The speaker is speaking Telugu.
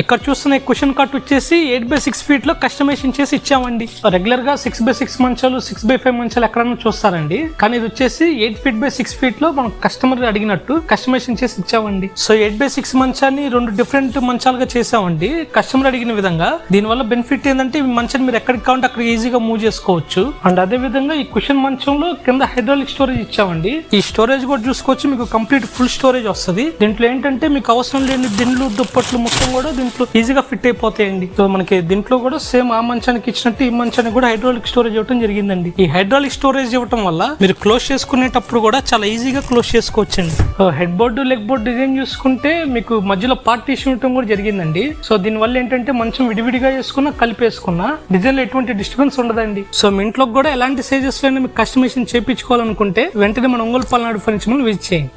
ఇక్కడ చూస్తున్న కుషన్ కాట్ వచ్చేసి 8x6 ఫీట్ లో కస్టమైజేషన్ చేసి ఇచ్చామండి. రెగ్యులర్ గా 6x6 మంచాలు 6x5 మంచాలు ఎక్కడన్నా చూస్తారండి, కానీ ఇది వచ్చేసి 8 ఫీట్ లో మనం కస్టమర్ అడిగినట్టు కస్టమైజేషన్ చేసి ఇచ్చామండి. సో 8x6 మంచాన్ని 2 డిఫరెంట్ మంచాలుగా చేసామండి కస్టమర్ అడిగిన విధంగా. దీని వల్ల బెనిఫిట్ ఏంటంటే ఈ మంచాన్ని మీరు ఎక్కడికి కావాలంటే అక్కడ ఈజీగా మూవ్ చేసుకోవచ్చు. అండ్ అదే విధంగా ఈ కుషన్ మంచంలో కింద హైడ్రాలిక్ స్టోరేజ్ ఇచ్చామండి. ఈ స్టోరేజ్ కూడా చూసుకోవచ్చు, మీకు కంప్లీట్ ఫుల్ స్టోరేజ్ వస్తుంది. దీంట్లో ఏంటంటే మీకు అవసరం లేని దిండ్లు దుప్పట్లు మొత్తం కూడా దీంట్లో ఈజీగా ఫిట్ అయిపోతాయండి. సో మనకి దీంట్లో కూడా సేమ్ ఆ మంచానికి ఇచ్చినట్టు ఈ మంచానికి కూడా హైడ్రాలిక్ స్టోరేజ్ ఇవ్వడం జరిగిందండి. ఈ హైడ్రాలిక్ స్టోరేజ్ ఇవ్వడం వల్ల మీరు క్లోజ్ చేసుకునేటప్పుడు కూడా చాలా ఈజీగా క్లోజ్ చేసుకోవచ్చండి. Head board leg board design చూసుకుంటే మీకు మధ్యలో పార్టీషన్ ఇవ్వడం కూడా జరిగిందండి. సో దీని వల్ల ఏంటంటే మంచం విడివిడిగా వేసుకున్నా కలిపేసుకున్నా డిజైన్ లో ఎటువంటి డిస్టర్బెన్స్ ఉండదండి. సో మీ ఇంట్లో కూడా ఎలాంటి సైజెస్ లో మీకు కస్టమైజేషన్ చేయించుకోవాలనుకుంటే వెంటనే మన ఒంగోలు పల్నాడు ఫర్నిచర్ విజిట్ చేయండి.